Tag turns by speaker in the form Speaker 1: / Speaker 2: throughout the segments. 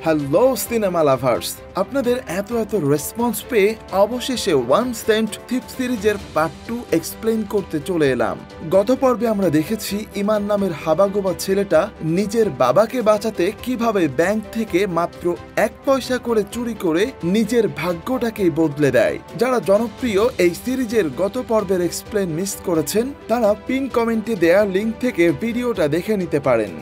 Speaker 1: Hello cinema lovers, আপনাদের এত response পেয়ে অবশেষে ওয়ান সেন্ট থিপ সিরিজের পার্ট 2 এক্সপ্লেইন করতে চলে এলাম। গত পর্বে আমরা দেখেছি ইমান নামের হাবাগোবা ছেলেটা নিজের বাবাকে বাঁচাতে কিভাবে ব্যাংক থেকে মাত্র 1 পয়সা করে চুরি করে নিজের ভাগ্যটাকেই বদলে দেয়। যারা জনপ্রিয় এই সিরিজের গত পর্বের এক্সপ্লেইন মিস করেছেন তারা পিন কমেন্টে দেয়া লিংক থেকে ভিডিওটা দেখে নিতে পারেন।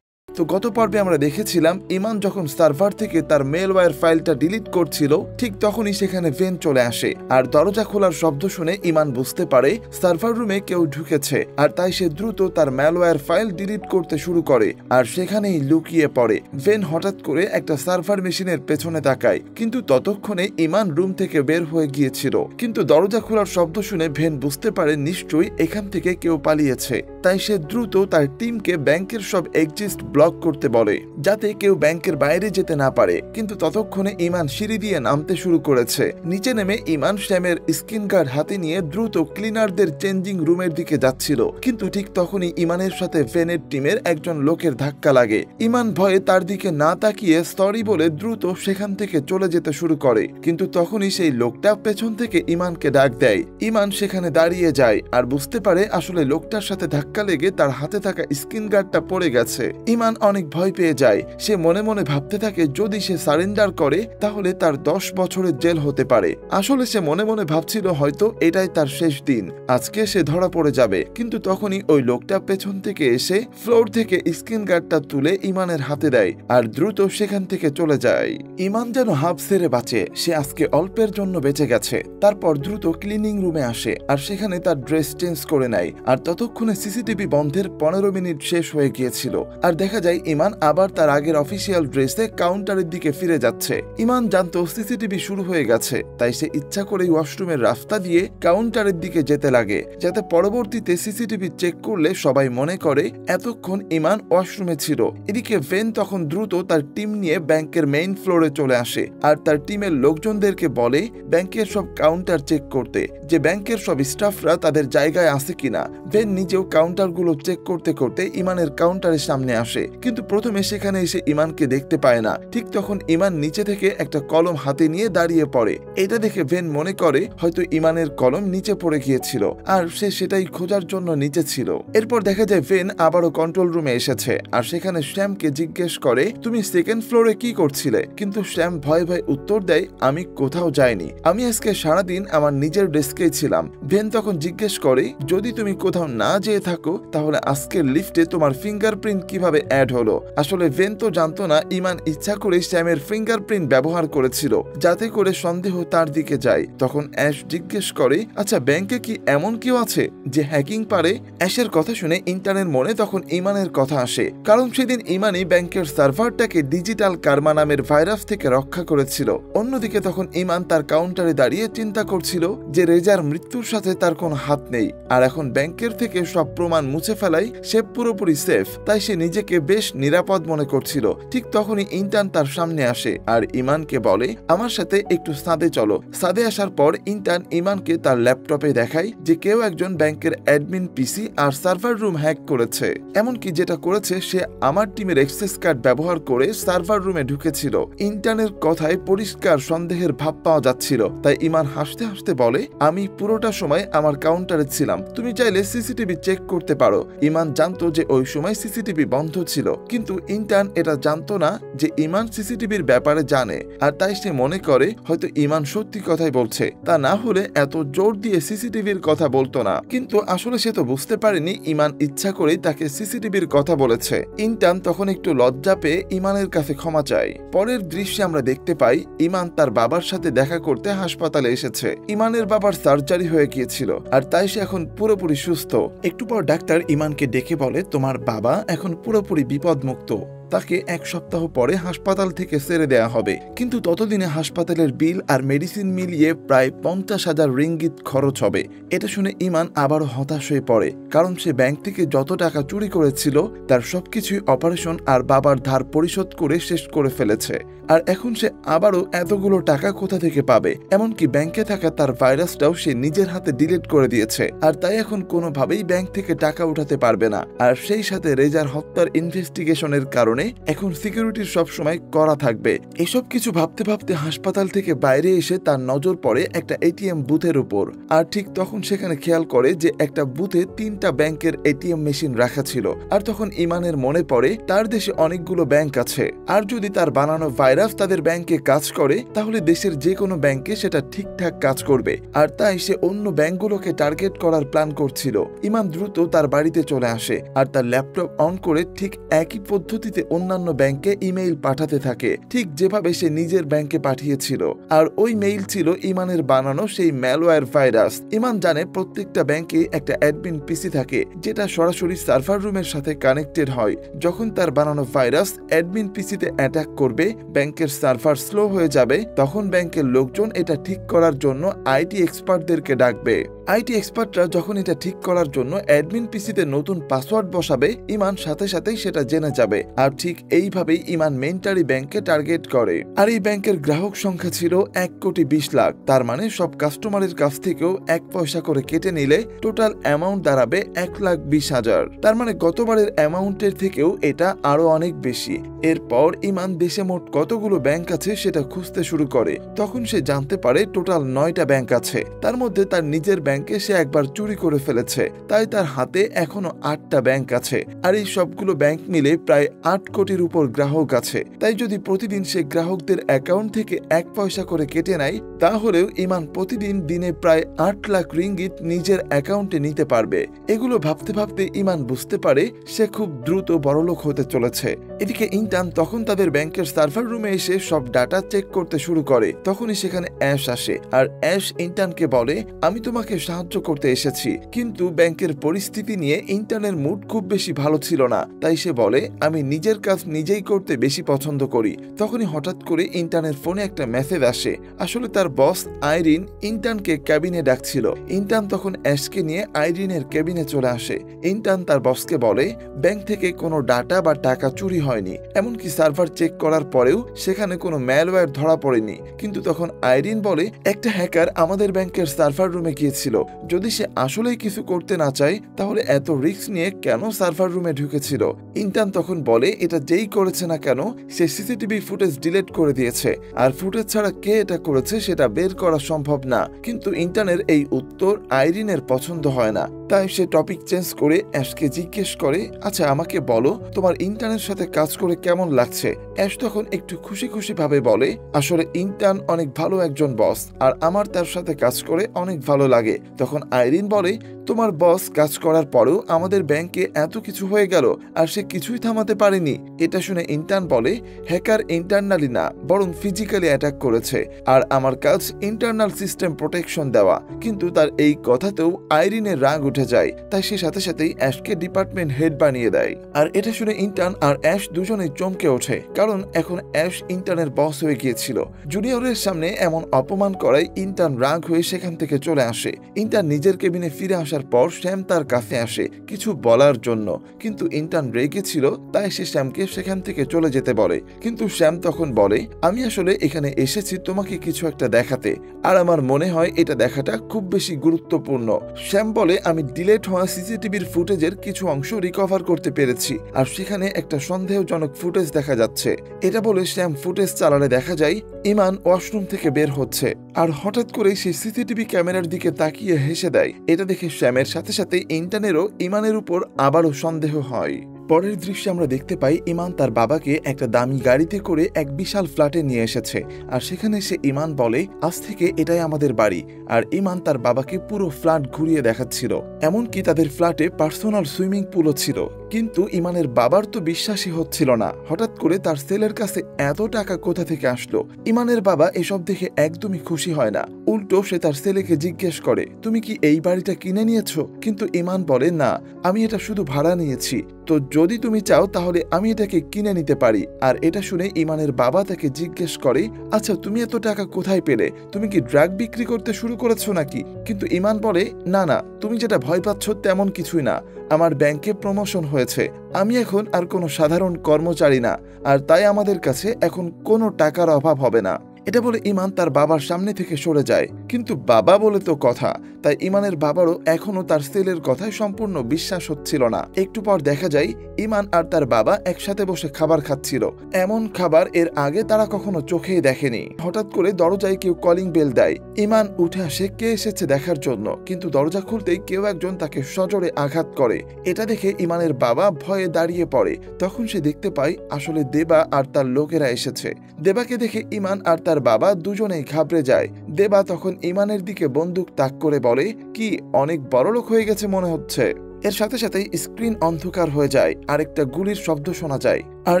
Speaker 1: তো গত পর্বে আমরা দেখেছিলাম ইমান যখন সার্ভার থেকে তার মেলওয়্যার ফাইলটা ডিলিট করছিল, ঠিক তখনই সেখানে ভেন চলে আসে আর দরজা খোলার শব্দ শুনে ইমান বুঝতে পারে সার্ভার রুমে কেউ ঢুকেছে, আর তাই সে দ্রুত তার মেলওয়্যার ফাইল ডিলিট করতে শুরু করে আর সেখানেই লুকিয়ে পড়ে। ভেন হঠাৎ করে একটা সার্ভার মেশিনের পেছনে তাকায়, কিন্তু ততক্ষণে ইমান রুম থেকে বের হয়ে গিয়েছিল। কিন্তু দরজা খোলার শব্দ শুনে ভেন বুঝতে পারে নিশ্চয়ই এখান থেকে কেউ পালিয়েছে, তাই সে দ্রুত তার টিমকে ব্যাংকের সব এক্সিস্ট ব্লক করতে বলে যাতে কেউ ব্যাংকের বাইরে যেতে না পারে। কিন্তু ততক্ষণে ইমান সিঁড়ি দিয়ে নামতে শুরু করেছে। নিচে নেমে ইমান শ্যামের স্ক্রিন গার্ড হাতে নিয়ে দ্রুত ক্লিনারদের চেঞ্জিং রুমের দিকে যাচ্ছিল, কিন্তু ঠিক তখনই ইমানের সাথে ভেনের টিমের একজন লোকের ধাক্কা লাগে। ইমান ভয়ে তার দিকে না তাকিয়ে সরি বলে দ্রুত সেখান থেকে চলে যেতে শুরু করে, কিন্তু তখনই সেই লোকটা পেছন থেকে ইমানকে ডাক দেয়। ইমান সেখানে দাঁড়িয়ে যায় আর বুঝতে পারে আসলে লোকটার সাথে ধাক্কা লেগে তার হাতে থাকা স্ক্রিন গার্ডটা পড়ে গেছে। ইমান অনেক ভয় পেয়ে যায়। সে মনে মনে ভাবতে থাকে যদি সে সারেন্ডার করে তাহলে তার 10 বছরের জেল হতে পারে। আসলে সে মনে মনে ভাবছিল হয়তো এটাই তার শেষ দিন, আজকে সে ধরা পড়ে যাবে। কিন্তু তখনই ওই লোকটা পেছন থেকে এসে ফ্লোর থেকে স্ক্রিন গার্ডটা তুলে ইমানের হাতে দেয় আর দ্রুত সেখান থেকে চলে যায়। ইমান যেন হাফ ছেড়ে বাঁচে, সে আজকে অল্পের জন্য বেঁচে গেছে। তারপর দ্রুত ক্লিনিং রুমে আসে আর সেখানে তার ড্রেস চেঞ্জ করে নেয়। আর ততক্ষণে সিসিটিভি বন্ধের 15 মিনিট শেষ হয়ে গিয়েছিল আর দেখা যায় ইমান আবার তার আগের অফিসিয়াল ড্রেসে কাউন্টারের দিকে ফিরে যাচ্ছে। ইমান জানতো সিসিটিভি শুরু হয়ে গেছে, তাই সে ইচ্ছা করেই ওয়াশরুমের রাস্তা দিয়ে কাউন্টারের দিকে যেতে লাগে, যাতে পরবর্তীতে সিসিটিভি চেক করলে সবাই মনে করে এতক্ষণ ইমান ওয়াশরুমে ছিল। এদিকে ভেন তখন দ্রুত তার টিম নিয়ে ব্যাংকের মেইন ফ্লোরে চলে আসে আর তার টিমের লোকজনদেরকে বলে ব্যাংকের সব কাউন্টার চেক করতে, যে ব্যাংকের সব স্টাফরা তাদের জায়গায় আছে কিনা। ভেন নিজেও কাউন্টারগুলো চেক করতে করতে ইমানের কাউন্টারের সামনে আসে, কিন্তু প্রথমে সেখানে এসে ইমানকে দেখতে পায় না। ঠিক তখন ইমান নিচে থেকে একটা কলম হাতে নিয়ে দাঁড়িয়ে পড়ে। এটা দেখে ভেন মনে করে হয়তো ইমানের কলম নিচে পড়ে গিয়েছিল আর সে সেটাই খোঁজার জন্য নিচে ছিল। এরপর দেখা যায় ভেন আবারও কন্ট্রোল রুমে এসেছে আর সেখানে শ্যামকে জিজ্ঞেস করে তুমি সেকেন্ড ফ্লোরে কি করছিলে, কিন্তু শ্যাম ভয়ে ভয়ে উত্তর দেয় আমি কোথাও যাইনি, আমি আজকে সারাদিন আমার নিজের ডেস্কেই ছিলাম। ভেন তখন জিজ্ঞেস করে যদি তুমি কোথাও না যেয়ে থাকো তাহলে আজকের লিফটে তোমার ফিঙ্গারপ্রিন্ট কিভাবে অ্যাড হলো। আসলে ভেন তো জানতো না ইমান ইচ্ছা করে শ্যামের ফিঙ্গারপ্রিন্ট ব্যবহার করেছিল যাতে করে সন্দেহ তার দিকে যায়। তখন অ্যাশ জিজ্ঞেস করে আচ্ছা ব্যাংকে কি এমন কেউ আছে যে হ্যাকিং পারে। অ্যাশের কথা শুনে ইন্টার্নের মনে তখন ইমানের কথা আসে, কারণ সেদিন ইমানই ব্যাংকের সার্ভারটাকে ডিজিটাল কার্মা নামের ভাইরাস থেকে রক্ষা করেছিল। অন্যদিকে তখন ইমান তার কাউন্টারে দাঁড়িয়ে চিন্তা করছিল যে রেজার মৃত্যুর সাথে তার কোনো হাত নেই আর এখন ব্যাংকের থেকে সব প্রমাণ মুছে ফেলাই সে পুরোপুরি সেফ, তাই সে নিজেকে বেশ নিরাপদ মনে করছিল। ঠিক তখনই ইন্টার্ন তার সামনে আসে আর ইমানকে বলে আমার সাথে একটু ছাদে চলো। ছাদে আসার পর ইন্টার্ন ইমানকে তার ল্যাপটপে দেখায় যে কেউ একজন ব্যাংকের অ্যাডমিন পিসি আর সার্ভার রুম হ্যাক করেছে। এমনকি যেটা করেছে সে আমার টিমের অ্যাক্সেস কার্ড ব্যবহার করে সার্ভার রুমে ঢুকেছিল। ইন্টার্নের কথায় পরিষ্কার সন্দেহের ভাব পাওয়া যাচ্ছিল, তাই ইমান হাসতে হাসতে বলে আমি পুরোটা সময় আমার কাউন্টারে ছিলাম, তুমি চাইলে সিসিটিভি চেক করতে পারো। ইমান জানতো যে ওই সময় সিসিটিভি বন্ধ ছিল, কিন্তু ইন্টার্ন এটা জানতো না যে ইমান সিসিটিভির ব্যাপারে জানে, আর তাই সে মনে করে হয়তো ইমান সত্যি কথাই বলছে, তা না হলে এত জোর দিয়ে সিসিটিভির কথা বলতো না। কিন্তু আসলে সে তো বুঝতে পারেনি ইমান ইচ্ছা করেই তাকে সিসিটিভির কথা বলেছে। ইন্টার্ন তখন একটু লজ্জা পেয়ে ইমানের কাছে ক্ষমা চায়। পরের দৃশ্যে আমরা দেখতে পাই ইমান তার বাবার সাথে দেখা করতে হাসপাতালে এসেছে। ইমানের বাবার সার্জারি হয়ে গিয়েছিল আর তাই সে এখন পুরোপুরি সুস্থ। একটু পর ডাক্তার ইমানকে ডেকে বলে তোমার বাবা এখন পুরোপুরি বিপদমুক্ত, তাকে 1 সপ্তাহ পরে হাসপাতাল থেকে ছেড়ে দেয়া হবে, কিন্তু ততদিনে হাসপাতালের বিল আর মেডিসিন মিলিয়ে প্রায় 50,000 রিঙ্গিত খরচ হবে। এটা শুনে ইমান আবারও হতাশ হয়ে পড়ে, কারণ সে ব্যাংক থেকে যত টাকা চুরি করেছিল তার সবকিছুই অপারেশন আর বাবার ধার পরিশোধ করে শেষ করে ফেলেছে। আর এখন সে আবারও এতগুলো টাকা কোথা থেকে পাবে। এমনকি ব্যাংকে থাকা তার ভাইরাসটাও সে নিজের হাতে ডিলিট করে দিয়েছে, আর তাই এখন কোনোভাবেই ব্যাংক থেকে টাকা উঠাতে পারবে না। আর সেই সাথে রেজার হত্যার ইনভেস্টিগেশনের কারণে কারণে এখন সিকিউরিটির সবসময় করা থাকবে। এসব কিছু ভাবতে ভাবতে হাসপাতাল থেকে বাইরে এসে তার নজর পড়ে একটা এটিএম বুথের উপর। আর ঠিক তখন সেখানে খেয়াল করে যে একটা বুথে 3টা ব্যাংকের এটিএম মেশিন রাখা ছিল। আর তখন ইমানের মনে পড়ে তার দেশে অনেকগুলো ব্যাংক আছে, আর যদি তার বানানো ভাইরাস তাদের ব্যাংকে কাজ করে তাহলে দেশের যে কোনো ব্যাংকে সেটা ঠিকঠাক কাজ করবে। আর তাই সে অন্য ব্যাংকগুলোকে টার্গেট করার প্ল্যান করছিল। ইমান দ্রুত তার বাড়িতে চলে আসে আর তার ল্যাপটপ অন করে ঠিক একই পদ্ধতিতে অন্যান্য ব্যাংকে ইমেইল পাঠাতে থাকে, ঠিক যেভাবে সে নিজের ব্যাংকে পাঠিয়েছিল। আর ওই মেইল ছিল ইমানের বানানো সেই ম্যালওয়্যার ভাইরাস। ইমান জানে প্রত্যেকটা ব্যাংকে একটা অ্যাডমিন পিসি থাকে যেটা সরাসরি সার্ভার রুমের সাথে কানেক্টেড হয়। যখন তার বানানো ভাইরাস অ্যাডমিন পিসিতে অ্যাটাক করবে, ব্যাংকের সার্ভার স্লো হয়ে যাবে, তখন ব্যাংকের লোকজন এটা ঠিক করার জন্য আইটি এক্সপার্টদেরকে ডাকবে। আইটি এক্সপার্টরা যখন এটা ঠিক করার জন্য অ্যাডমিন পিসিতে নতুন পাসওয়ার্ড বসাবে, ইমান সাথে সাথেই সেটা জেনে যাবে। আর ঠিক এইভাবেই ইমান মেন্টারি ব্যাংকে টার্গেট করে। আর এই ব্যাংকের গ্রাহক সংখ্যা ছিল 1,20,00,000। তার মানে সব কাস্টমারের কাছ থেকেও 1 পয়সা করে কেটে নিলে টোটাল অ্যামাউন্ট দাঁড়াবে 1,20,000। তার মানে গতবারের অ্যামাউন্টের থেকেও এটা আরো অনেক বেশি। এরপর ইমান দেশে মোট কতগুলো ব্যাংক আছে সেটা খুঁজতে শুরু করে। তখন সে জানতে পারে টোটাল 9টা ব্যাংক আছে। তার মধ্যে তার নিজের ব্যাংকে সে একবার চুরি করে ফেলেছে, তাই তার হাতে এখনো 8টা ব্যাংক আছে। আর এই সবগুলো ব্যাংক মিলে প্রায় 8 কোটির উপর গ্রাহক আছে। তাই যদি প্রতিদিন সে গ্রাহকদের অ্যাকাউন্ট থেকে 1 পয়সা করে কেটে নেয়, তাহলেও ইমান প্রতিদিন দিনে প্রায় 8 লাখ রিঙ্গিত নিজের অ্যাকাউন্টে নিতে পারবে। এগুলো ভাবতে ভাবতে ইমান বুঝতে পারে সে খুব দ্রুত বড়লোক হতে চলেছে। এদিকে ইন্টার্ন তখন তাদের ব্যাংকের সার্ভার রুমে এসে সব ডাটা চেক করতে শুরু করে। তখনই সেখানে অ্যাশ আসে আর অ্যাশ ইন্টার্নকে বলে, আমি তোমাকে সাহায্য করতে এসেছি। কিন্তু ব্যাংকের পরিস্থিতি নিয়ে ইন্টার্নের মুড খুব বেশি ভালো ছিল না, তাই সে বলে, আমি নিজের কাজ নিজেই করতে বেশি পছন্দ করি। তখনই হঠাৎ করে ইন্টার্নের ফোনে একটা মেসেজ আসে। আসলে তার বস আইরিন ইন্টার্নকে ক্যাবিনে ডাকছিল। ইন্টার্ন তখন অ্যাশকে নিয়ে আইরিনের ক্যাবিনে চলে আসে। ইন্টার্ন তার বসকে বলে, ব্যাংক থেকে কোনো ডাটা বা টাকা চুরি হয়নি, এমনকি সার্ভার চেক করার পরেও সেখানে কোনো ম্যালওয়্যার ধরা পড়েনি। কিন্তু তখন আইরিন বলে, একটা হ্যাকার আমাদের ব্যাংকের সার্ভার রুমে গিয়েছিল। যদি সে আসলেই কিছু করতে না চায় তাহলে এত রিস্ক নিয়ে কেন সার্ভার রুমে ঢুকেছিল? ইন্টার্ন তখন বলে, এটা যেই করেছে না কেন সে সিসিটিভি ফুটেজ ডিলিট করে দিয়েছে, আর ফুটেজ ছাড়া কে এটা করেছে সেটা বের করা সম্ভব না। কিন্তু ইন্টার্নের এই উত্তর আইরিনের পছন্দ হয় না, তাই সে টপিক চেঞ্জ করে অ্যাশকে জিজ্ঞেস করে, আচ্ছা আমাকে বলো তোমার ইন্টার্নের সাথে কাজ করে কেমন লাগছে? অ্যাশ তখন একটু খুশি খুশি ভাবে বলে, আসলে ইন্টার্ন অনেক ভালো একজন বস, আর আমার তার সাথে কাজ করে অনেক ভালো লাগে। তখন আইরিন বলে, তোমার বস কাজ করার পরেও আমাদের ব্যাংকে এত কিছু হয়ে গেল আর সে কিছুই থামাতে পারেনি। এটা শুনে ইন্টার্ন বলে, হ্যাকার ইন্টারনালি না বরং ফিজিক্যালি অ্যাটাক করেছে, আর আমার কাজ ইন্টারনাল সিস্টেম প্রোটেকশন দেওয়া। কিন্তু তার এই কথাতেও আইরিনের রাগ উঠে যায়, তাই সে সাথে সাথেই অ্যাশকে ডিপার্টমেন্ট হেড বানিয়ে দেয়। আর এটা শুনে ইন্টার্ন আর অ্যাশ দুজনেই চমকে ওঠে, কারণ এখন অ্যাশ ইন্টার্নের বস হয়ে গিয়েছিল। জুনিয়রের সামনে এমন অপমান করায় ইন্টার্ন রাগ হয়ে সেখান থেকে চলে আসে। ইন্টার্ন নিজের কেবিনে ফিরে আসার পর শ্যাম তার কাছে আসে কিছু বলার জন্য, কিন্তু ইন্টার্ন রেগে ছিল, তাই সে শ্যামকে সেখান থেকে চলে যেতে বলে। কিন্তু শ্যাম তখন বলে, আমি আসলে এখানে এসেছি তোমাকে কিছু একটা দেখাতে, আর আমার মনে হয় এটা দেখাটা খুব বেশি গুরুত্বপূর্ণ। শ্যাম বলে, আমি ডিলিট হওয়া সিসিটিভির ফুটেজের কিছু অংশ রিকভার করতে পেরেছি, আর সেখানে একটা সন্দেহজনক ফুটেজ দেখা যাচ্ছে। এটা বলে শ্যাম ফুটেজ চালালে দেখা যায় ইমান ওয়াশরুম থেকে বের হচ্ছে, আর হঠাৎ করে সে সিসিটিভি ক্যামেরার দিকে তাকিয়ে হেসে দেয়। এটা দেখে শ্যামের সাথে সাথে ইন্টার্নেরও ইমানের উপর আবারও সন্দেহ হয়। পরের দৃশ্যে আমরা দেখতে পাই ইমান তার বাবাকে একটা দামি গাড়িতে করে এক বিশাল ফ্ল্যাটে নিয়ে এসেছে, আর সেখানে সে ইমান বলে, আজ থেকে এটাই আমাদের বাড়ি। আর ইমান তার বাবাকে পুরো ফ্ল্যাট ঘুরিয়ে দেখাচ্ছিল, এমনকি তাদের ফ্ল্যাটে পার্সোনাল সুইমিং পুলও ছিল। কিন্তু ইমানের বাবার তো বিশ্বাসই হচ্ছিল না, হঠাৎ করে তার ছেলের কাছে এত টাকা কোথা থেকে আসলো। ইমানের বাবা এসব দেখে একদমই খুশি হয় না, উল্টো সে তার ছেলেকে জিজ্ঞেস করে, তুমি কি এই বাড়িটা কিনে নিয়েছো? কিন্তু ইমান বলে, না, আমি এটা শুধু ভাড়া নিয়েছি, তো যদি তুমি চাও তাহলে আমি এটাকে কিনে নিতে পারি। আর এটা শুনে ইমানের বাবা তাকে জিজ্ঞেস করে, আচ্ছা তুমি এত টাকা কোথায় পেলে? তুমি কি ড্রাগ বিক্রি করতে শুরু করেছো নাকি? কিন্তু ইমান বলে, না না, তুমি যেটা ভয় পাচ্ছ তেমন কিছুই না, আমার ব্যাংকে প্রমোশন হয়েছে, আমি এখন আর কোনো সাধারণ কর্মচারী না, আর তাই আমাদের কাছে এখন কোনো টাকার অভাব হবে না। এটা বলে ইমান তার বাবার সামনে থেকে সরে যায়। কিন্তু বাবা বলে তো কথা, তাই ইমানের বাবারও এখনো তার ছেলের কথায় সম্পূর্ণ বিশ্বাস হচ্ছিল না। একটু পর দেখা যায় ইমান আর তার বাবা একসাথে বসে খাবার খাচ্ছিল। এমন খাবার এর আগে তারা কখনো চোখেই দেখেনি। হঠাৎ করে দরজায় কেউ কলিং বেল দেয়। ইমান উঠে আসে কে এসেছে দেখার জন্য, কিন্তু দরজা খুলতেই কেউ একজন তাকে সজোরে আঘাত করে। এটা দেখে ইমানের বাবা ভয়ে দাঁড়িয়ে পড়ে। তখন সে দেখতে পায় আসলে দেবা আর তার লোকেরা এসেছে। দেবাকে দেখে ইমান আর তার বাবা দুজনেই ঘাবড়ে যায়। দেবা তখন ইমানের দিকে বন্দুক তাক করে বলে, কি অনেক বড়লোক হয়ে গেছে মনে হচ্ছে। এর সাথে সাথেই স্ক্রিন অন্ধকার হয়ে যায়, আরেকটা গুলির শব্দ শোনা যায়। আর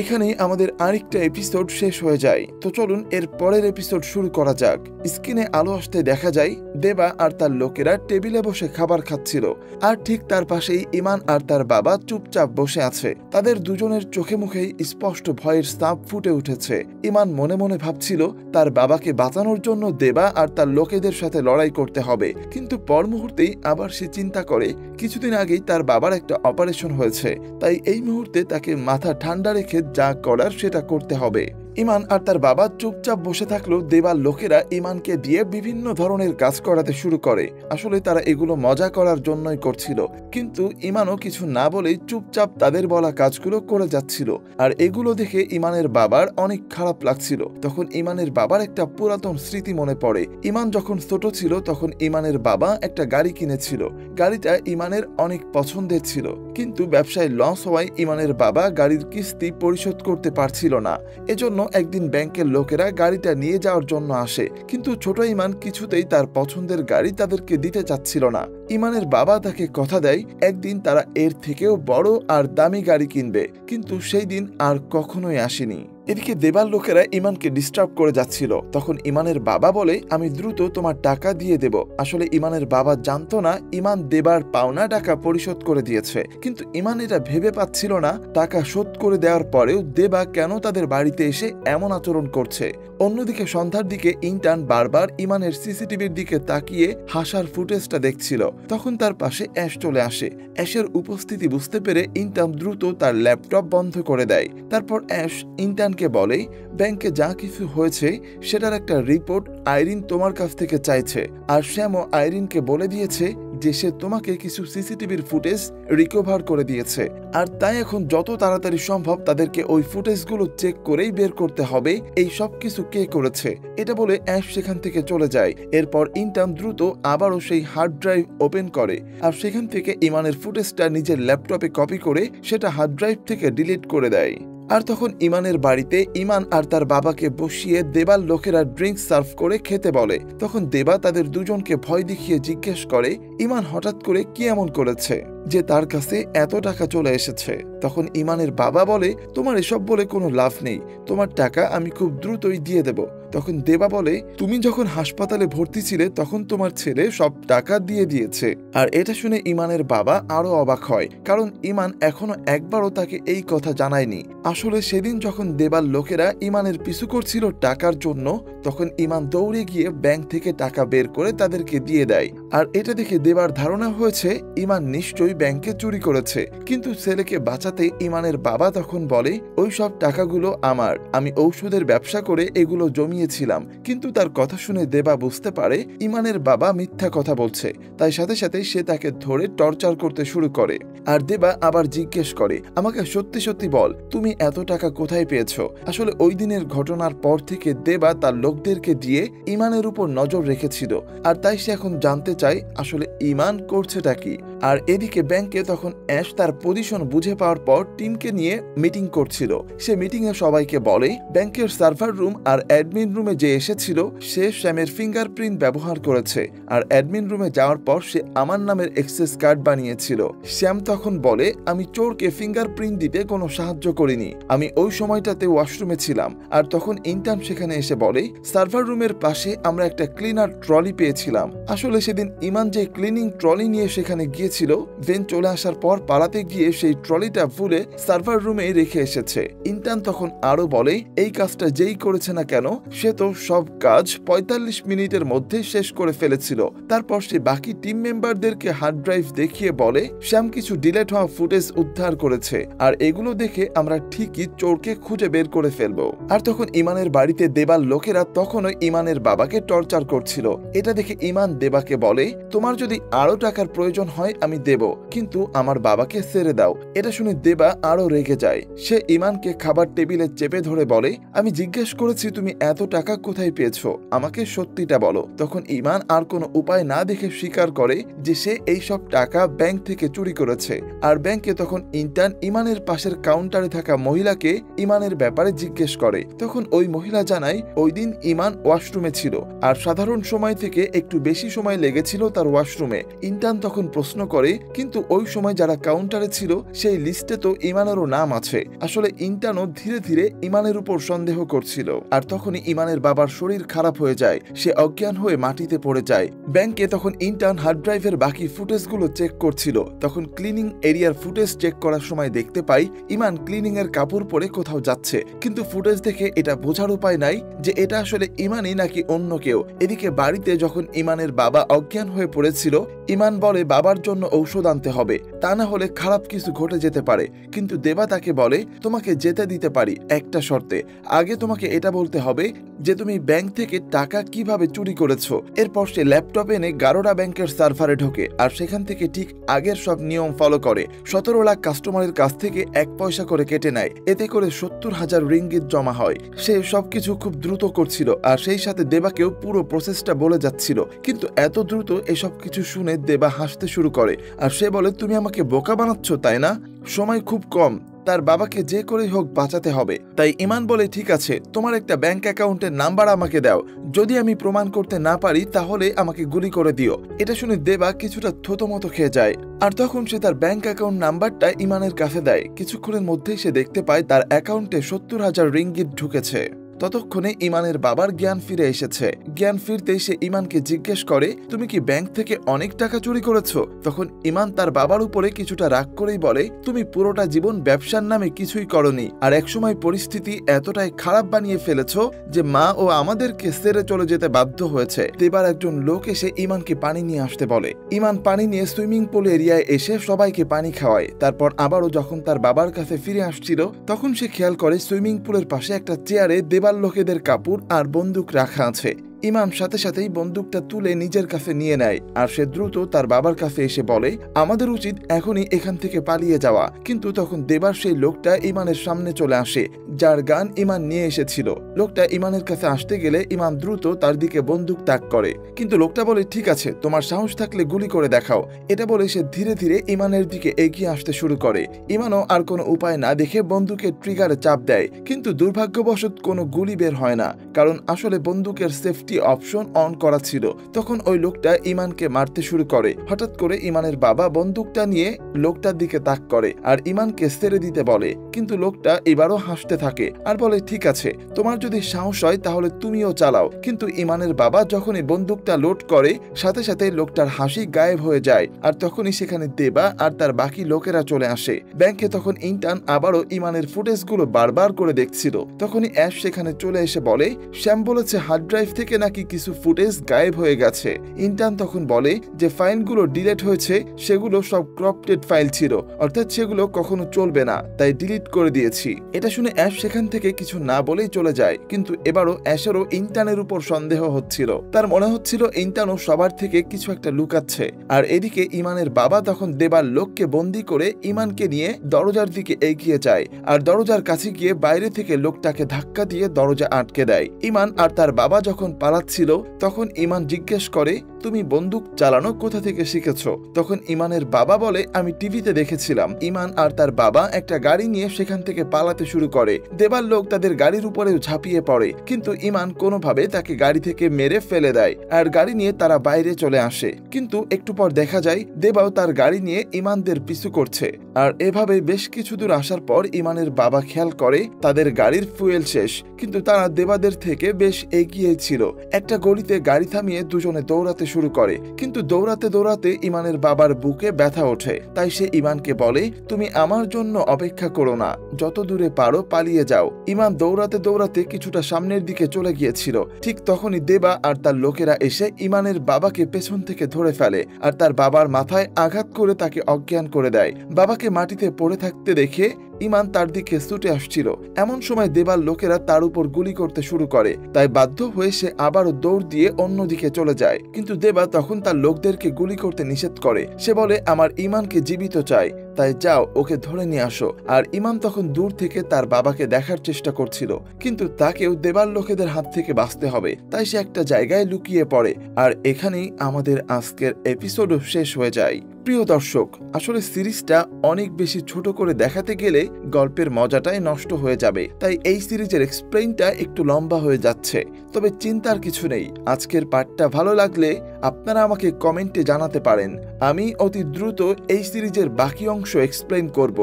Speaker 1: এখানেই আমাদের আরেকটা এপিসোড শেষ হয়ে যায়। তো চলুন এর পরের এপিসোড শুরু করা যাক। স্ক্রিনে আলো আসতে দেখা যায় দেবা আর তার লোকেরা টেবিলে বসে খাবার খাচ্ছিল, আর ঠিক তার পাশেই ইমান আর তার বাবা চুপচাপ বসে আছে। তাদের দুজনের চোখে মুখেই স্পষ্ট ভয়ের ছাপ ফুটে উঠেছে। ইমান মনে মনে ভাবছিল তার বাবাকে বাঁচানোর জন্য দেবা আর তার লোকেদের সাথে লড়াই করতে হবে, কিন্তু পর মুহূর্তেই আবার সে চিন্তা করে কিছুদিন আগেই তার বাবার একটা অপারেশন হয়েছে, তাই এই মুহূর্তে তাকে মাথা ঠান্ডা রেখে যা করার সেটা করতে হবে। ইমান আর তার বাবা চুপচাপ বসে থাকলেও দেবার লোকেরা ইমানকে দিয়ে বিভিন্ন ধরনের কাজ করাতে শুরু করে। আসলে তারা এগুলো মজা করার জন্যই করছিল, কিন্তু ইমানও কিছু না বলেই চুপচাপ তাদের বলা কাজগুলো করে যাচ্ছিল। আর এগুলো দেখে ইমানের বাবার অনেক খারাপ লাগছিল। তখন ইমানের বাবার একটা পুরাতন স্মৃতি মনে পড়ে। ইমান যখন ছোট ছিল তখন ইমানের বাবা একটা গাড়ি কিনেছিল। গাড়িটা ইমানের অনেক পছন্দের ছিল, কিন্তু ব্যবসায় লস হওয়ায় ইমানের বাবা গাড়ির কিস্তি পরিশোধ করতে পারছিল না। এজন্য একদিন ব্যাংকের লোকেরা গাড়িটা নিয়ে যাওয়ার জন্য আসে, কিন্তু ছোট ইমান কিছুতেই তার পছন্দের গাড়ি তাদেরকে দিতে চাচ্ছিল না। ইমানের বাবা তাকে কথা দেয় একদিন তারা এর থেকেও বড় আর দামি গাড়ি কিনবে, কিন্তু সেই দিন আর কখনোই আসেনি। এদিকে দেবার লোকেরা ইমানকে ডিস্টার্ব করে যাচ্ছিল। তখন ইমানের বাবা বলে, আমি দ্রুত তোমার টাকা দিয়ে দেব। আসলে ইমানের বাবা জানতো না ইমান দেবার পাওনা টাকা পরিশোধ করে দিয়েছে, কিন্তু ইমান এটা ভেবে পাচ্ছিল না টাকা শোধ করে দেওয়ার পরেও দেবা কেন তাদের বাড়িতে এসে এমন আচরণ করছে। অন্যদিকে সন্ধ্যার দিকে ইন্টার্ন বারবার ইমানের সিসিটিভির দিকে তাকিয়ে হাসার ফুটেজটা দেখছিল। তখন তার পাশে অ্যাশ চলে আসে। অ্যাশের উপস্থিতি বুঝতে পেরে ইন্টার্ন দ্রুত তার ল্যাপটপ বন্ধ করে দেয়। তারপর অ্যাশ ইন্টার্নকে বলে, ব্যাংকে যা কিছু হয়েছে সেটার একটা রিপোর্ট আইরিন তোমার কাছ থেকে চাইছে। আর শ্যামও আইরিনকে বলে দিয়েছে যে সে তোমাকে কিছু সিসিটিভির ফুটেজ রিকভার করে দিয়েছে, আর তাই এখন যত তাড়াতাড়ি সম্ভব তাদেরকে ওই ফুটেজগুলো চেক করেই বের করতে হবে এই সব কিছু কে করেছে। এটা বলে অ্যাশ সেখান থেকে চলে যায়। এরপর ইন্টার্ন দ্রুত আবারও সেই হার্ড ড্রাইভ ওপেন করে, আর সেখান থেকে ইমানের ফুটেজটা নিজের ল্যাপটপে কপি করে সেটা হার্ড ড্রাইভ থেকে ডিলিট করে দেয়। আর তখন ইমানের বাড়িতে ইমান আর তার বাবাকে বসিয়ে দেবার লোকেরা ড্রিঙ্কস সার্ভ করে খেতে বলে। তখন দেবা তাদের দুজনকে ভয় দেখিয়ে জিজ্ঞেস করে ইমান হঠাৎ করে কি এমন করেছে যে তার কাছে এত টাকা চলে এসেছে। তখন ইমানের বাবা বলে, তোমার এসব বলে কোনো লাভ নেই, তোমার টাকা আমি খুব দ্রুতই দিয়ে দেব। তখন দেবা বলে, তুমি যখন হাসপাতালে ভর্তি ছিলে তখন তোমার ছেলে সব টাকা দিয়ে দিয়েছে। আর এটা শুনে ইমানের বাবা আরো অবাক হয়, কারণ ইমান এখনো একবারও তাকে এই কথা জানায়নি। আসলে সেদিন যখন দেবার লোকেরা ইমানের পিছু করছিল টাকার জন্য, তখন ইমান দৌড়ে গিয়ে ব্যাংক থেকে টাকা বের করে তাদেরকে দিয়ে দেয়। আর এটা দেখে দেবার ধারণা হয়েছে ইমান নিশ্চয়ই ব্যাংকে চুরি করেছে। কিন্তু ছেলেকে বাঁচাতে ইমানের বাবা তখন বলে, ওই সব টাকাগুলো আমার, আমি ঔষধের ব্যবসা করে এগুলো জমিয়েছিলাম। কিন্তু তার কথা শুনে দেবা বুঝতে পারে ইমানের বাবা মিথ্যা কথা বলছে, তাই সাথে সাথে সে তাকে ধরে টর্চার করতে শুরু করে। আর দেবা আবার জিজ্ঞেস করে, আমাকে সত্যি সত্যি বল, তুমি এত টাকা কোথায় পেয়েছো? আসলে ওই দিনের ঘটনার পর থেকে দেবা তার লোকদেরকে দিয়ে ইমানের উপর নজর রেখেছিল, আর তাই সে এখন জানতে চায় আসলে ইমান করছেটা কি। আর এদিকে ব্যাংকে তখন অ্যাশ তার পজিশন বুঝে পাওয়ার পর টিমকে নিয়ে মিটিং করছিল। সে মিটিং এ সবাইকে বলে ব্যাংকের সার্ভার রুম আর অ্যাডমিন রুমে যে এসেছিল সে শ্যামের ফিঙ্গারপ্রিন্ট ব্যবহার করেছে, আর অ্যাডমিন রুমে যাওয়ার পর সে আমার নামের অ্যাক্সেস কার্ড বানিয়েছিল। শ্যাম তখন বলে, আমি চোরকে ফিঙ্গারপ্রিন্ট দিতে কোনো সাহায্য করিনি, আমি ওই সময়টাতে ওয়াশরুমে ছিলাম। আর তখন ইন্টার্ন সেখানে এসে বলে, সার্ভার রুমের পাশে আমরা একটা ক্লিনার ট্রলি পেয়েছিলাম। আসলে সেদিন ইমান যে ক্লিনিং ট্রলি নিয়ে সেখানে গিয়েছিল, ভেন চলে আসার পর পালাতে গিয়ে সেই ট্রলিটা ভুলে সার্ভার রুমে রেখে এসেছে। ইন্টার্ন তখন আরো বলে, এই কাজটা যেই করেছে না কেন সে তো সব কাজ ৪৫ মিনিটের মধ্যে শেষ করে ফেলেছিল। তারপর সে বাকি টিম মেম্বারদেরকে হার্ড ড্রাইভ দেখিয়ে বলে শ্যাম কিছু ডিলেট হওয়া ফুটেজ উদ্ধার করেছে, আর এগুলো দেখে আমরা ঠিকই চোরকে খুঁজে বের করে ফেলবো। আর তখন ইমানের বাড়িতে দেবার লোকেরা তখনও ইমানের বাবাকে টর্চার করছিল। এটা দেখে ইমান দেবাকে বলে, তোমার যদি আরো টাকার প্রয়োজন হয় আমি দেব, কিন্তু আমার বাবাকে ছেড়ে দাও। এটা শুনে দেবা আরো রেগে যায়। সে ইমানকে খাবার টেবিলে চেপে ধরে বলে, আমি জিজ্ঞেস করেছি তুমি এত টাকা কোথায় পেয়েছো, আমাকে সত্যিটা বলো। তখন ইমান আর কোনো উপায় না দেখে স্বীকার করে যে সে এই সব টাকা ব্যাংক থেকে চুরি করেছে। আর ব্যাংকে তখন ইন্টার্ন ইমানের পাশের কাউন্টারে থাকা মহিলাকে ইমানের ব্যাপারে জিজ্ঞেস করে। তখন ওই মহিলা জানায় ওই দিন ইমান ওয়াশরুমে ছিল, আর সাধারণ সময় থেকে একটু বেশি সময় লেগেছিল তার ওয়াশরুমে। ইন্টার্ন তখন প্রশ্ন করে, কিন্তু ওই সময় যারা কাউন্টারে ছিল সেই লিস্টে তো ইমানেরও নাম আছে। আসলে ইন্টার্নও ধীরে ধীরে ইমানের উপর সন্দেহ করছিল। আর তখনই ইমানের বাবার শরীর খারাপ হয়ে যায়, সে অজ্ঞান হয়ে মাটিতে পড়ে যায়। ব্যাংকে তখন ইন্টার্ন হার্ড ড্রাইভের বাকি ফুটেজগুলো চেক করছিল। তখন ক্লিনিং এরিয়ার ফুটেজ চেক করার সময় দেখতে পাই ইমান ক্লিনিং এর কাপড় পরে কোথাও যাচ্ছে, কিন্তু ফুটেজ দেখে এটা বোঝার উপায় নাই যে এটা আসলে ইমানই নাকি অন্য কেউ। এদিকে বাড়িতে যখন ইমানের বাবা অজ্ঞান হয়ে পড়েছিল, ইমান বলে বাবার জন্য ঔষধ আনতে হবে, তা না হলে খারাপ কিছু ঘটে যেতে পারে। কিন্তু দেবা তাকে বলে, তোমাকে যেতে দিতে পারি একটা শর্তে, আগে তোমাকে এটা বলতে হবে যে তুমি ব্যাংক থেকে টাকা কিভাবে চুরি করেছো। এরপর সে ল্যাপটপ এনে গারোডা ব্যাংকের সার্ভারে ঢোকে, আর সেখান থেকে ঠিক আগের সব নিয়ম ফলো করে ১৭ লাখ কাস্টমারের কাছ থেকে ১ পয়সা করে কেটে নেয়। এতে করে ৭০,০০০ রিঙ্গিত জমা হয়। সে সবকিছু খুব দ্রুত করছিল, আর সেই সাথে দেবাকেও পুরো প্রসেসটা বলে যাচ্ছিল। কিন্তু এত দ্রুত এসব কিছু শুনে দেবা হাসতে শুরু করে, আর সে বলে, তুমি আমাকে বোকা বানাচ্ছ তাই না, সময় খুব কম, তার বাবাকে যে করেই হোক বাঁচাতে হবে। তাই ইমান বলে, ঠিক আছে, তোমার একটা ব্যাংক অ্যাকাউন্টের নাম্বার আমাকে দাও, যদি আমি প্রমাণ করতে না পারি তাহলে আমাকে গুলি করে দিও। এটা শুনে দেবা কিছুটা থতমত খেয়ে যায়, আর তখন সে তার ব্যাংক অ্যাকাউন্ট নাম্বারটা ইমানের কাছে দেয়। কিছুক্ষণের মধ্যেই সে দেখতে পায় তার অ্যাকাউন্টে ৭০,০০০ রিঙ্গিত ঢুকেছে। ততক্ষণে ইমানের বাবার জ্ঞান ফিরে এসেছে। জ্ঞান ফিরতেই সে ইমানকে জিজ্ঞেস করে, তুমি কি ব্যাংক থেকে অনেক টাকা চুরি করেছো? তখন ইমান তার বাবার উপরে কিছুটা রাগ করেই বলে, তুমি পুরোটা জীবন ব্যবসার নামে কিছুই করনি, আর একসময় পরিস্থিতি এতটাই খারাপ বানিয়ে ফেলেছো যে মা ও আমাদেরকে ছেড়ে চলে যেতে বাধ্য হয়েছে। এবার একজন লোক এসে ইমানকে পানি নিয়ে আসতে বলে। ইমান পানি নিয়ে সুইমিং পুল এরিয়ায় এসে সবাইকে পানি খাওয়ায়। তারপর আবারও যখন তার বাবার কাছে ফিরে আসছিল, তখন সে খেয়াল করে সুইমিং পুলের পাশে একটা চেয়ারে দেবার লোকেদের কাপড় আর বন্দুক রাখা আছে। ইমান সাথে সাথেই বন্দুকটা তুলে নিজের কাছে নিয়ে নেয়, আর সে দ্রুত তার বাবার কাছে এসে বলে, আমাদের উচিত এখনই এখান থেকে পালিয়ে যাওয়া। কিন্তু তখন দেবার সেই লোকটা ইমানের সামনে চলে আসে, যার গান ইমান নিয়ে এসেছিল। লোকটা ইমানের কাছে আসতে গেলে ইমান দ্রুত তার দিকে বন্দুক তাক করে, কিন্তু লোকটা বলে, ঠিক আছে, তোমার সাহস থাকলে গুলি করে দেখাও। এটা বলে সে ধীরে ধীরে ইমানের দিকে এগিয়ে আসতে শুরু করে। ইমানও আর কোনো উপায় না দেখে বন্দুকের ট্রিগারে চাপ দেয়, কিন্তু দুর্ভাগ্যবশত কোনো গুলি বের হয় না, কারণ আসলে বন্দুকের সেফটি অপশন অন করা ছিল। তখন ওই লোকটা ইমানকে মারতে শুরু করে। হঠাৎ করে ইমানের বাবা বন্দুকটা নিয়ে লোকটার দিকে তাক করে আর ইমানকে ছেড়ে দিতে বলে, কিন্তু লোকটা এবারও হাসতে থাকে আর বলে, ঠিক আছে, তোমার যদি সাহস হয় তাহলে তুমিও চালাও। কিন্তু ইমানের বাবা যখনই বন্দুকটা লোড করে, সাথে সাথে লোকটার হাসি গায়েব হয়ে যায়, আর তখনই সেখানে দেবা আর তার বাকি লোকেরা চলে আসে। ব্যাংকে তখন ইন্টার্ন আবারও ইমানের ফুটেজগুলো বারবার করে দেখছিল। তখনই অ্যাশ সেখানে চলে এসে বলে, শ্যাম বলেছে হার্ড ড্রাইভ থেকে নাকি কিছু ফুটেজ গায়েব হয়ে গেছে। ইন্টার্ন তখন বলে যে ফাইলগুলো ডিলিট হয়েছে সেগুলো সব ক্রপটেড ফাইল ছিল, অর্থাৎ সেগুলো কখনো চলবে না, তাই ডিলিট করে দিয়েছি। এটা শুনে অ্যাশ সেখান থেকে কিছু না বলেই চলে যায়। কিন্তু এবারও অ্যাশেরও ইন্টার্নের উপর সন্দেহ হচ্ছিল। তার মনে হচ্ছিল ইন্টার্নও সবার থেকে কিছু একটা লুকাচ্ছে। আর এদিকে ইমানের বাবা তখন দেবার লোককে বন্দি করে ইমানকে নিয়ে দরজার দিকে এগিয়ে যায়, আর দরজার কাছে গিয়ে বাইরে থেকে লোকটাকে ধাক্কা দিয়ে দরজা আটকে দেয়। ইমান আর তার বাবা যখন পালাচ্ছিল, তখন ইমান জিজ্ঞেস করে, তুমি বন্দুক চালানো কোথা থেকে শিখেছো? তখন ইমানের বাবা বলে, আমি টিভিতে দেখেছিলাম। ইমান আর তার বাবা একটা গাড়ি নিয়ে সেখান থেকে পালাতে শুরু করে। দেবার লোক তাদের গাড়ির উপরে ঝাঁপিয়ে পড়ে, কিন্তু ইমান কোনোভাবে তাকে গাড়ি থেকে মেরে ফেলে দেয়, আর গাড়ি নিয়ে তারা বাইরে চলে আসে। কিন্তু একটু পর দেখা যায় দেবাও তার গাড়ি নিয়ে ইমানদের পিছু করছে। আর এভাবে বেশ কিছু দূর আসার পর ইমানের বাবা খেয়াল করে তাদের গাড়ির ফুয়েল শেষ, কিন্তু তারা দেবাদের থেকে বেশ এগিয়ে ছিল। একটা গলিতে গাড়ি থামিয়ে দুজনে দৌড়াতে শুরু করে, কিন্তু দৌড়াতে দৌড়াতে ইমানের বাবার বুকে ব্যথা ওঠে। তাই সে ইমানকে বলে, তুমি আমার জন্য অপেক্ষা করো না, যত দূরে পারো পালিয়ে যাও। ইমান দৌড়াতে দৌড়াতে কিছুটা সামনের দিকে চলে গিয়েছিল। ঠিক তখনই দেবা আর তার লোকেরা এসে ইমানের বাবাকে পেছন থেকে ধরে ফেলে আর তার বাবার মাথায় আঘাত করে তাকে অজ্ঞান করে দেয়। বাবাকে মাটিতে পড়ে থাকতে দেখে ইমান তার দিকে ছুটে আসছিল। এমন সময় দেবার লোকেরা তার উপর গুলি করতে শুরু করে, তাই বাধ্য হয়ে সে আবারও দৌড় দিয়ে অন্যদিকে চলে যায়। কিন্তু দেবা তখন তার লোকদেরকে গুলি করতে নিষেধ করে। সে বলে, আমার ইমানকে জীবিত চাই, তাই যাও ওকে ধরে নিয়ে আসো। আর ইমান তখন দূর থেকে তার বাবাকে দেখার চেষ্টা করছিল, কিন্তু তাকেও দেবার লোকেদের হাত থেকে বাঁচতে হবে, তাই সে একটা জায়গায় লুকিয়ে পড়ে। আর এখানেই আমাদের আজকের এপিসোডও শেষ হয়ে যায়। প্রিয় দর্শক, আসলে সিরিজটা অনেক বেশি ছোট করে দেখাতে গেলে গল্পের মজাটাই নষ্ট হয়ে যাবে, তাই এই সিরিজের এক্সপ্লেইনটা একটু লম্বা হয়ে যাচ্ছে। তবে চিন্তার কিছু নেই, আজকের পার্টটা ভালো লাগলে আপনারা আমাকে কমেন্টে জানাতে পারেন। আমি অতি দ্রুত এই সিরিজের বাকি অংশ এক্সপ্লেইন করব।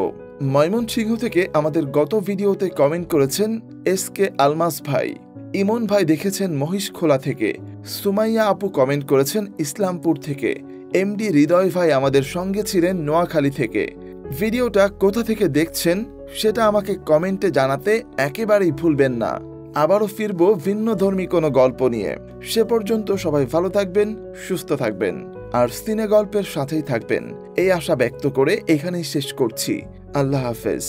Speaker 1: ময়মনসিংহ থেকে আমাদের গত ভিডিওতে কমেন্ট করেছেন SK আলমাস ভাই। ইমন ভাই দেখেছেন মহিষখোলা থেকে। সুমাইয়া আপু কমেন্ট করেছেন ইসলামপুর থেকে। MD হৃদয় ভাই আমাদের সঙ্গে ছিলেন নোয়াখালী থেকে। ভিডিওটা কোথা থেকে দেখছেন সেটা আমাকে কমেন্টে জানাতে একেবারেই ভুলবেন না। আবারও ফিরবো ভিন্নধর্মী কোনো গল্প নিয়ে। সে পর্যন্ত সবাই ভালো থাকবেন, সুস্থ থাকবেন আর সিনে গল্পের সাথেই থাকবেন, এই আশা ব্যক্ত করে এখানেই শেষ করছি। আল্লাহ হাফেজ।